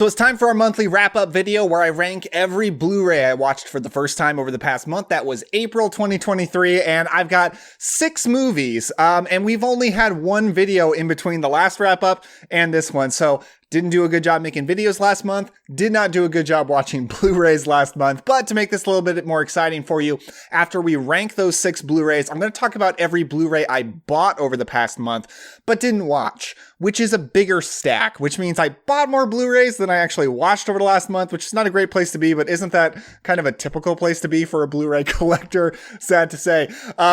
So it's time for our monthly wrap-up video where I rank every Blu-ray I watched for the first time over the past month. That was April 2023, and I've got 6 movies, and we've only had one video in between the last wrap-up and this one, so didn't do a good job making videos last month, did not do a good job watching Blu-rays last month, but to make this a little bit more exciting for you, after we rank those 6 Blu-rays, I'm going to talk about every Blu-ray I bought over the past month, but didn't watch, which is a bigger stack, which means I bought more Blu-rays than I actually watched over the last month, which is not a great place to be, but isn't that kind of a typical place to be for a Blu-ray collector? Sad to say.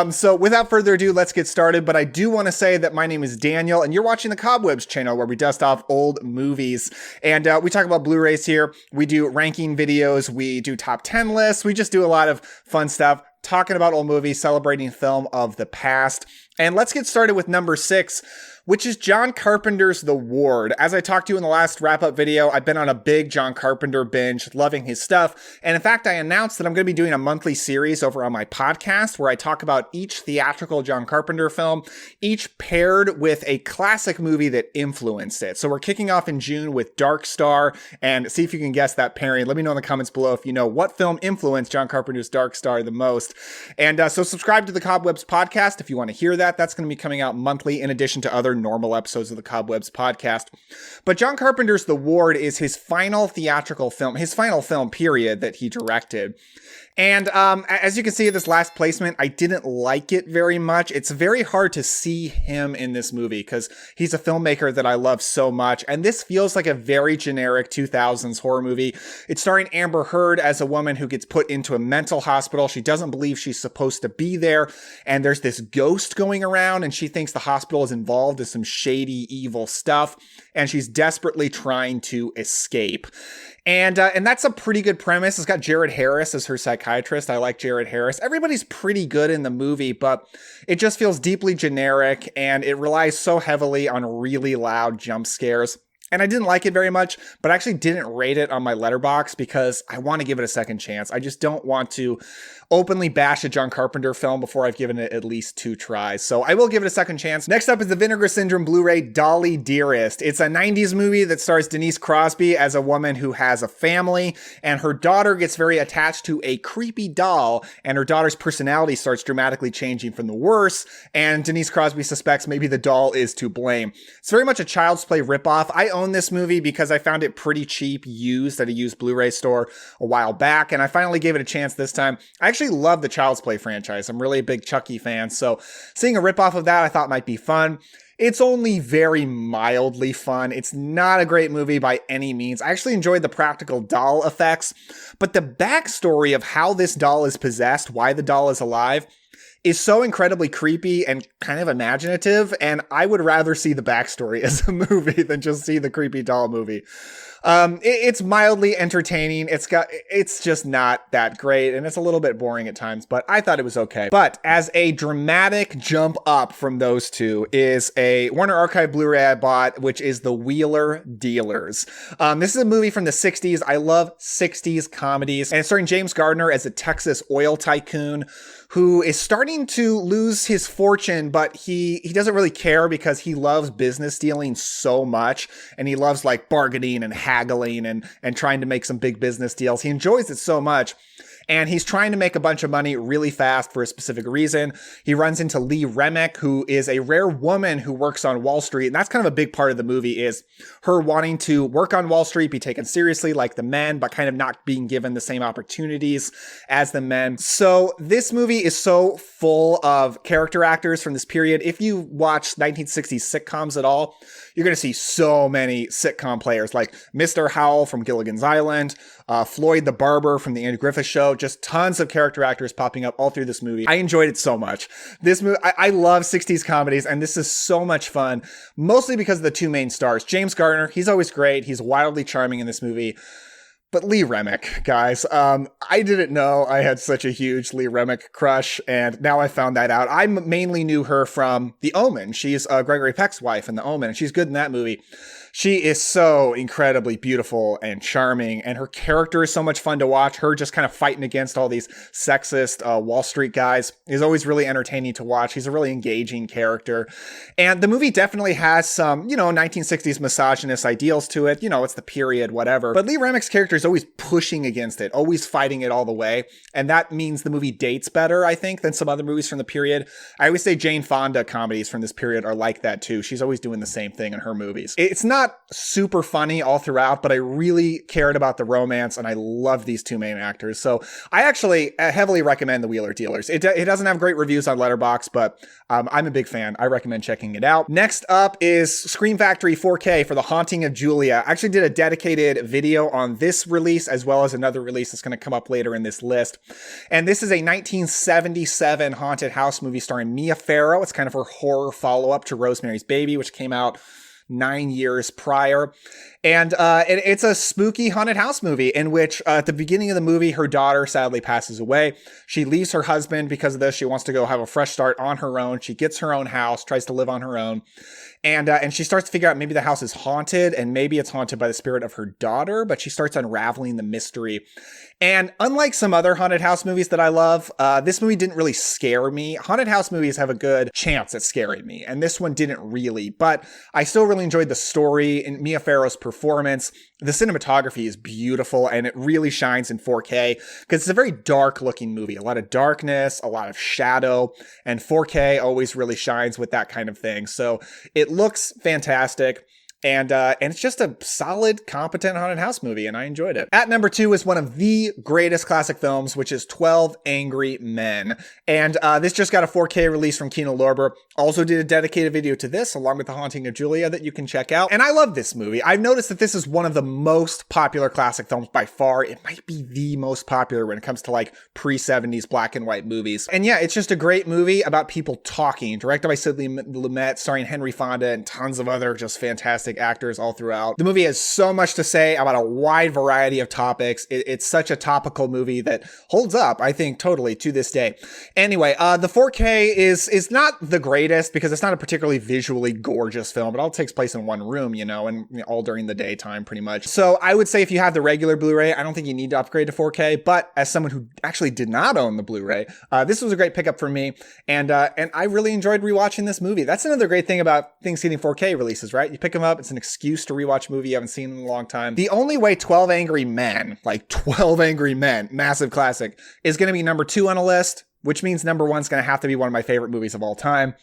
So without further ado, let's get started, but I do want to say that my name is Daniel, and you're watching the Cobwebs channel, where we dust off old movies. And we talk about Blu-rays here. We do ranking videos. We do top 10 lists. We just do a lot of fun stuff, talking about old movies, celebrating film of the past. And let's get started with number 6, which is John Carpenter's The Ward. As I talked to you in the last wrap-up video, I've been on a big John Carpenter binge, loving his stuff. And in fact, I announced that I'm going to be doing a monthly series over on my podcast where I talk about each theatrical John Carpenter film, each paired with a classic movie that influenced it. So we're kicking off in June with Dark Star, and see if you can guess that pairing. Let me know in the comments below if you know what film influenced John Carpenter's Dark Star the most. And so subscribe to the Cobwebs podcast if you want to hear that. That's going to be coming out monthly in addition to other normal episodes of the Cobwebs podcast. But John Carpenter's The Ward is his final theatrical film, his final film period that he directed. And as you can see in this last placement, I didn't like it very much. It's very hard to see him in this movie because he's a filmmaker that I love so much. And this feels like a very generic 2000s horror movie. It's starring Amber Heard as a woman who gets put into a mental hospital. She doesn't believe she's supposed to be there. And there's this ghost going around, and she thinks the hospital is involved in some shady, evil stuff. And she's desperately trying to escape. And that's a pretty good premise. It's got Jared Harris as her psychiatrist. I like Jared Harris. Everybody's pretty good in the movie, but it just feels deeply generic, and it relies so heavily on really loud jump scares. And I didn't like it very much, but I actually didn't rate it on my Letterboxd because I want to give it a second chance. I just don't want to openly bash a John Carpenter film before I've given it at least 2 tries. So I will give it a second chance. Next up is the Vinegar Syndrome Blu-ray Dolly Dearest. It's a 90s movie that stars Denise Crosby as a woman who has a family, and her daughter gets very attached to a creepy doll, and her daughter's personality starts dramatically changing from the worse, and Denise Crosby suspects maybe the doll is to blame. It's very much a Child's Play ripoff. I own this movie because I found it pretty cheap used at a used Blu-ray store a while back, and I finally gave it a chance this time. I actually love the Child's Play franchise. I'm really a big Chucky fan, so seeing a ripoff of that I thought might be fun. It's only very mildly fun. It's not a great movie by any means. I actually enjoyed the practical doll effects, but the backstory of how this doll is possessed, why the doll is alive, is so incredibly creepy and kind of imaginative, and I would rather see the backstory as a movie than just see the creepy doll movie. It's mildly entertaining. It's just not that great, and it's a little bit boring at times, but I thought it was okay. But as a dramatic jump up from those two is a Warner Archive Blu-ray I bought, which is The Wheeler Dealers. This is a movie from the 60s. I love 60s comedies, and it's starring James Garner as a Texas oil tycoon who is starting to lose his fortune, but he doesn't really care because he loves business dealing so much, and he loves like bargaining and haggling and trying to make some big business deals. He enjoys it so much. And he's trying to make a bunch of money really fast for a specific reason. He runs into Lee Remick, who is a rare woman who works on Wall Street. And that's kind of a big part of the movie, is her wanting to work on Wall Street, be taken seriously like the men, but kind of not being given the same opportunities as the men. So this movie is so full of character actors from this period. If you watch 1960s sitcoms at all, you're going to see so many sitcom players like Mr. Howell from Gilligan's Island, Floyd the Barber from The Andy Griffith Show, just tons of character actors popping up all through this movie. I enjoyed it so much. This movie, I love 60s comedies, and this is so much fun, mostly because of the 2 main stars. James Garner, he's always great. He's wildly charming in this movie. But Lee Remick, guys, I didn't know I had such a huge Lee Remick crush, and now I found that out. I mainly knew her from The Omen. She's Gregory Peck's wife in The Omen, and she's good in that movie. She is so incredibly beautiful and charming, and her character is so much fun to watch. Her just kind of fighting against all these sexist Wall Street guys is always really entertaining to watch. He's a really engaging character. And the movie definitely has some, 1960s misogynist ideals to it. It's the period, whatever. But Lee Remick's character is always pushing against it, always fighting it all the way. And that means the movie dates better, I think, than some other movies from the period. I always say Jane Fonda comedies from this period are like that too. She's always doing the same thing in her movies. It's not super funny all throughout, but I really cared about the romance, and I love these two main actors. So I actually heavily recommend The Wheeler Dealers. It doesn't have great reviews on Letterboxd, but I'm a big fan. I recommend checking it out. Next up is Scream Factory 4K for The Haunting of Julia. I actually did a dedicated video on this release as well as another release that's going to come up later in this list. And this is a 1977 haunted house movie starring Mia Farrow. It's kind of her horror follow-up to Rosemary's Baby, which came out 9 years prior. And it's a spooky haunted house movie in which at the beginning of the movie, her daughter sadly passes away. She leaves her husband because of this. She wants to go have a fresh start on her own. She gets her own house, tries to live on her own. And she starts to figure out maybe the house is haunted and maybe it's haunted by the spirit of her daughter, but she starts unraveling the mystery. And unlike some other haunted house movies that I love, this movie didn't really scare me. Haunted house movies have a good chance at scaring me, and this one didn't really, but I still really enjoyed the story and Mia Farrow's performance. The cinematography is beautiful, and it really shines in 4K because it's a very dark looking movie. A lot of darkness, a lot of shadow, and 4K always really shines with that kind of thing. So it looks fantastic. And it's just a solid, competent haunted house movie, and I enjoyed it. At number 2 is one of the greatest classic films, which is 12 Angry Men. And this just got a 4K release from Kino Lorber. Also did a dedicated video to this, along with The Haunting of Julia, that you can check out. And I love this movie. I've noticed that this is one of the most popular classic films by far. It might be the most popular when it comes to like pre-70s black and white movies. And yeah, it's just a great movie about people talking, directed by Sidney Lumet, starring Henry Fonda and tons of other just fantastic actors all throughout. The movie has so much to say about a wide variety of topics. It's such a topical movie that holds up, I think, totally to this day. Anyway, the 4K is not the greatest because it's not a particularly visually gorgeous film. It all takes place in one room, and all during the daytime pretty much. So I would say if you have the regular Blu-ray, I don't think you need to upgrade to 4K, but as someone who actually did not own the Blu-ray, this was a great pickup for me, and I really enjoyed rewatching this movie. That's another great thing about things getting 4K releases, right? You pick them up, it's an excuse to rewatch a movie you haven't seen in a long time. The only way 12 Angry Men, like 12 Angry Men, massive classic, is going to be number 2 on a list, which means number 1 is going to have to be one of my favorite movies of all time.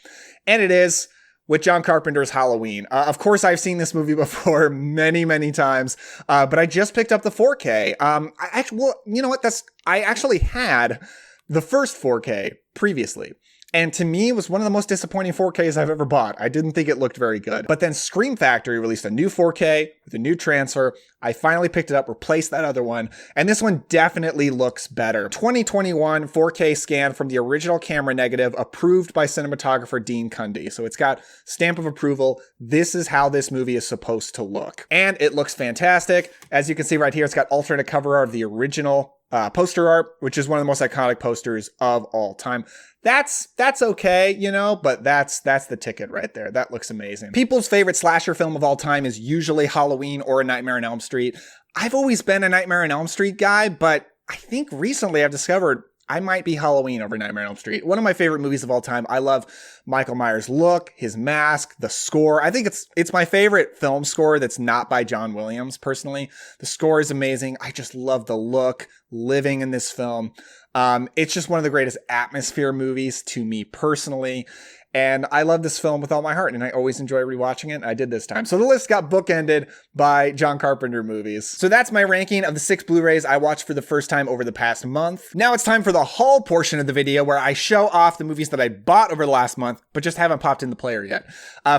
And it is with John Carpenter's Halloween. Of course, I've seen this movie before many, many times, but I just picked up the 4K. I actually had the first 4K previously. And to me, it was one of the most disappointing 4Ks I've ever bought. I didn't think it looked very good. But then Scream Factory released a new 4K with a new transfer. I finally picked it up, replaced that other one, and this one definitely looks better. 2021 4K scan from the original camera negative, approved by cinematographer Dean Cundy. So it's got stamp of approval. This is how this movie is supposed to look. And it looks fantastic. As you can see right here, it's got alternate cover art of the original poster art, which is one of the most iconic posters of all time. That's okay, but that's the ticket right there. That looks amazing. People's favorite slasher film of all time is usually Halloween or A Nightmare on Elm Street. I've always been a Nightmare on Elm Street guy, but I think recently I've discovered I might be Halloween over Nightmare on Elm Street. One of my favorite movies of all time. I love Michael Myers' look, his mask, the score. I think it's my favorite film score that's not by John Williams, personally. The score is amazing. I just love the look, living in this film. It's just one of the greatest atmosphere movies to me personally. And I love this film with all my heart, and I always enjoy rewatching it. I did this time. So the list got bookended by John Carpenter movies. So that's my ranking of the 6 Blu-rays I watched for the first time over the past month. Now it's time for the haul portion of the video where I show off the movies that I bought over the last month, but just haven't popped in the player yet.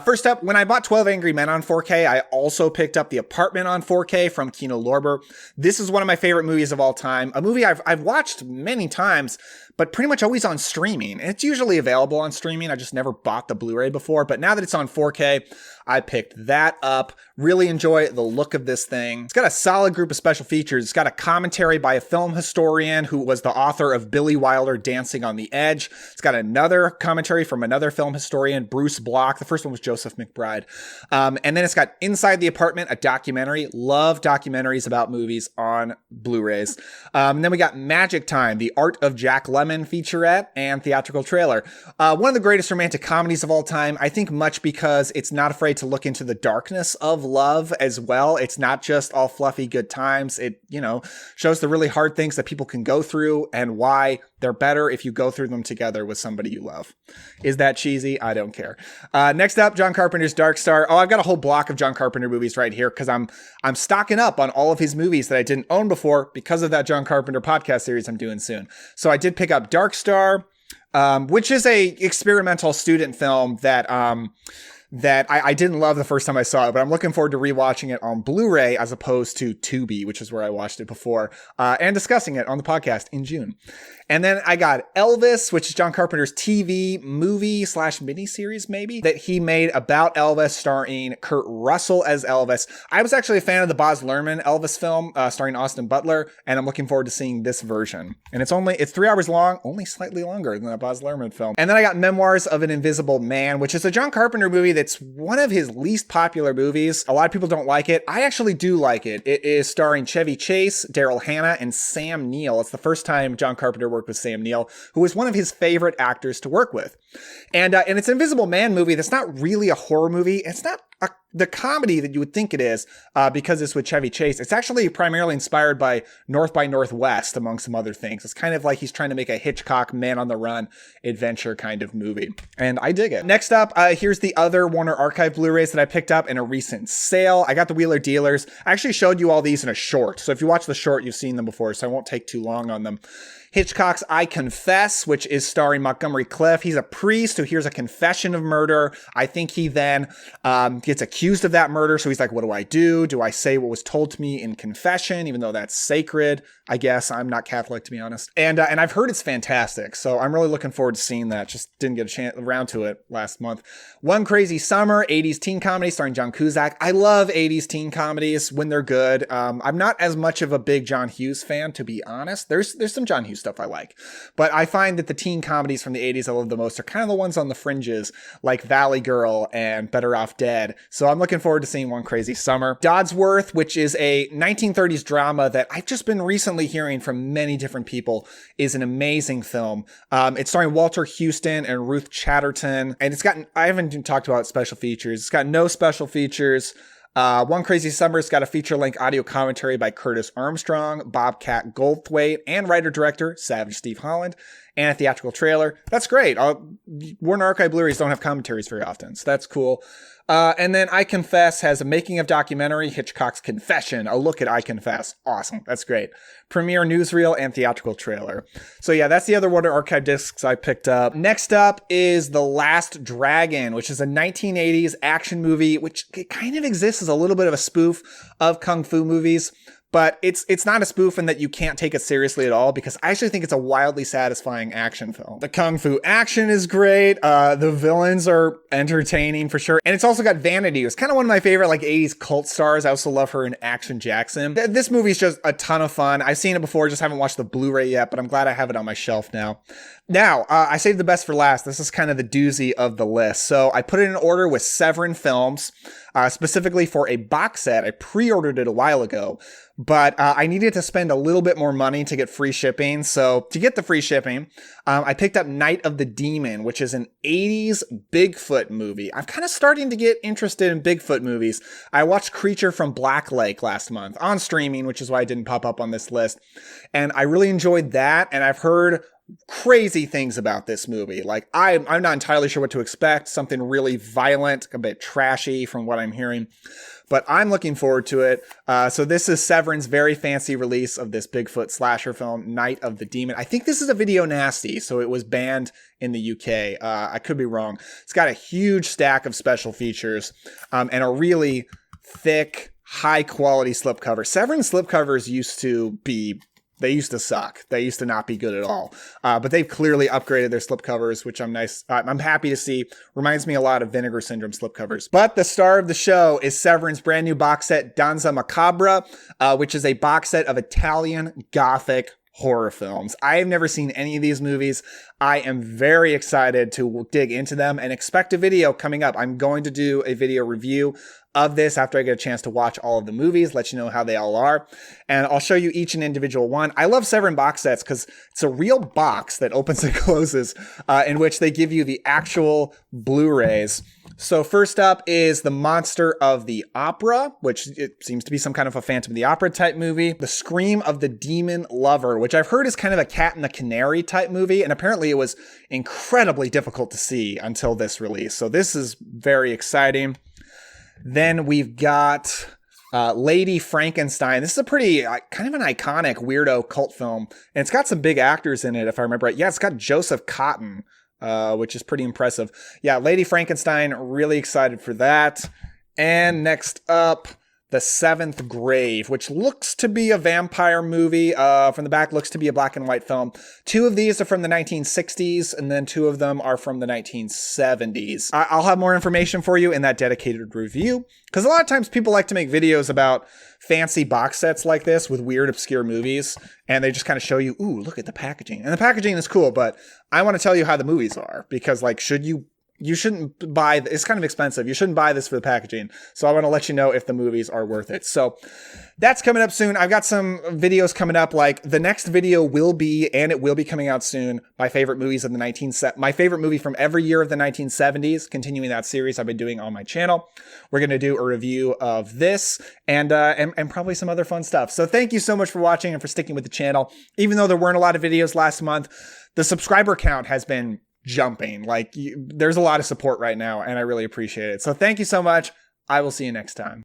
First up, when I bought 12 Angry Men on 4K, I also picked up The Apartment on 4K from Kino Lorber. This is one of my favorite movies of all time. A movie I've watched many times, but pretty much always on streaming. It's usually available on streaming. I just never bought the Blu-ray before, but now that it's on 4K, I picked that up. Really enjoy the look of this thing. It's got a solid group of special features. It's got a commentary by a film historian who was the author of Billy Wilder Dancing on the Edge. It's got another commentary from another film historian, Bruce Block. The first one was Joseph McBride. And then it's got Inside the Apartment, a documentary. Love documentaries about movies on Blu-rays. And then we got Magic Time, the Art of Jack Lemmon featurette and theatrical trailer. One of the greatest romantic comedies of all time. I think much because it's not afraid to look into the darkness of love as well. It's not just all fluffy good times. It, shows the really hard things that people can go through and why they're better if you go through them together with somebody you love. Is that cheesy? I don't care. Next up, John Carpenter's Dark Star. Oh, I've got a whole block of John Carpenter movies right here because I'm stocking up on all of his movies that I didn't own before because of that John Carpenter podcast series I'm doing soon. So I did pick up Dark Star, which is a experimental student film that I didn't love the first time I saw it, but I'm looking forward to rewatching it on Blu-ray as opposed to Tubi, which is where I watched it before, and discussing it on the podcast in June. And then I got Elvis, which is John Carpenter's TV movie / miniseries maybe that he made about Elvis, starring Kurt Russell as Elvis. I was actually a fan of the Baz Luhrmann Elvis film starring Austin Butler, and I'm looking forward to seeing this version. And it's 3 hours long, only slightly longer than the Baz Luhrmann film. And then I got Memoirs of an Invisible Man, which is a John Carpenter movie that's one of his least popular movies. A lot of people don't like it. I actually do like it. It is starring Chevy Chase, Daryl Hannah, and Sam Neill. It's the first time John Carpenter worked with Sam Neill, who was one of his favorite actors to work with. And it's an Invisible Man movie that's not really a horror movie. It's not the comedy that you would think it is because it's with Chevy Chase. It's actually primarily inspired by North by Northwest, among some other things. It's kind of like he's trying to make a Hitchcock Man on the Run adventure kind of movie. And I dig it. Next up, here's the other Warner Archive Blu-rays that I picked up in a recent sale. I got the Wheeler Dealers. I actually showed you all these in a short. So if you watch the short, you've seen them before, so I won't take too long on them. Hitchcock's I Confess, which is starring Montgomery Clift. He's a priest who hears a confession of murder. I think he then gets accused of that murder. So he's like, what do I do? Do I say what was told to me in confession, even though that's sacred? I guess I'm not Catholic, to be honest. And I've heard it's fantastic. So I'm really looking forward to seeing that. Just didn't get a chance around to it last month. One Crazy Summer, 80s teen comedy starring John Cusack. I love 80s teen comedies when they're good. I'm not as much of a big John Hughes fan, to be honest. There's some John Hughes stuff I like, but I find that the teen comedies from the 80s I love the most are kind of the ones on the fringes, like Valley Girl and Better Off Dead. So I'm looking forward to seeing One Crazy Summer. Dodsworth, which is a 1930s drama that I've just been recently hearing from many different people is an amazing film. It's starring Walter Houston and Ruth Chatterton, and I haven't even talked about special features. It's got no special features. One Crazy Summer's got a feature-length audio commentary by Curtis Armstrong, Bobcat Goldthwait, and writer-director Savage Steve Holland, and a theatrical trailer. That's great. Warner Archive Blu-rays don't have commentaries very often, so that's cool. And then I Confess has a making of documentary, Hitchcock's Confession, a look at I Confess. Awesome. That's great. Premiere newsreel and theatrical trailer. So yeah, that's the other Warner Archive discs I picked up. Next up is The Last Dragon, which is a 1980s action movie, which kind of exists as a little bit of a spoof of Kung Fu movies. But it's not a spoof in that you can't take it seriously at all, because I actually think it's a wildly satisfying action film. The Kung Fu action is great. The villains are entertaining for sure. And it's also got Vanity, who's kind of one of my favorite 80s cult stars. I also love her in Action Jackson. This movie is just a ton of fun. I've seen it before, just haven't watched the Blu-ray yet, but I'm glad I have it on my shelf now. Now, I saved the best for last. This is kind of the doozy of the list. So I put it in order with Severance Films, specifically for a box set. I pre-ordered it a while ago, but I needed to spend a little bit more money to get free shipping. So to get the free shipping, I picked up Night of the Demon, which is an 80s Bigfoot movie. I'm kind of starting to get interested in Bigfoot movies. I watched Creature from Black Lake last month on streaming, which is why it didn't pop up on this list. And I really enjoyed that. And I've heard crazy things about this movie. I'm not entirely sure what to expect. Something really violent, a bit trashy from what I'm hearing, but I'm looking forward to it. So this is Severance's very fancy release of this Bigfoot slasher film, Night of the Demon. I think this is a video nasty, so it was banned in the UK. I could be wrong. It's got a huge stack of special features and a really thick, high quality slipcover. Severance slipcovers used to be They used to suck. They used to not be good at all. But they've clearly upgraded their slipcovers, which I'm happy to see. Reminds me a lot of Vinegar Syndrome slipcovers. But the star of the show is Severance brand new box set Danza Macabra, which is a box set of Italian Gothic horror films. I have never seen any of these movies. I am very excited to dig into them and expect a video coming up. I'm going to do a video review of this after I get a chance to watch all of the movies, let you know how they all are. And I'll show you each an individual one. I love Severance box sets because it's a real box that opens and closes, in which they give you the actual Blu-rays. So first up is The Monster of the Opera, which it seems to be some kind of a Phantom of the Opera type movie. The Scream of the Demon Lover, which I've heard is kind of a Cat and the Canary type movie. And apparently it was incredibly difficult to see until this release. So this is very exciting. Then we've got Lady Frankenstein. This is a pretty kind of an iconic weirdo cult film. And it's got some big actors in it, if I remember right. Yeah, it's got Joseph Cotton, which is pretty impressive. Yeah, Lady Frankenstein, really excited for that. And next up, The Seventh Grave, which looks to be a vampire movie. From the back, looks to be a black and white film. 2 of these are from the 1960s, and then 2 of them are from the 1970s. I'll have more information for you in that dedicated review, because a lot of times people like to make videos about fancy box sets like this with weird, obscure movies, and they just kind of show you, ooh, look at the packaging. And the packaging is cool, but I want to tell you how the movies are, because like, you shouldn't buy, it's kind of expensive. You shouldn't buy this for the packaging. So I want to let you know if the movies are worth it. So that's coming up soon. I've got some videos coming up. Like the next video will be, and it will be coming out soon, my favorite movies of my favorite movie from every year of the 1970s, continuing that series I've been doing on my channel. We're going to do a review of this and probably some other fun stuff. So thank you so much for watching and for sticking with the channel. Even though there weren't a lot of videos last month, the subscriber count has been jumping. Like there's a lot of support right now, and I really appreciate it. So thank you so much. I will see you next time.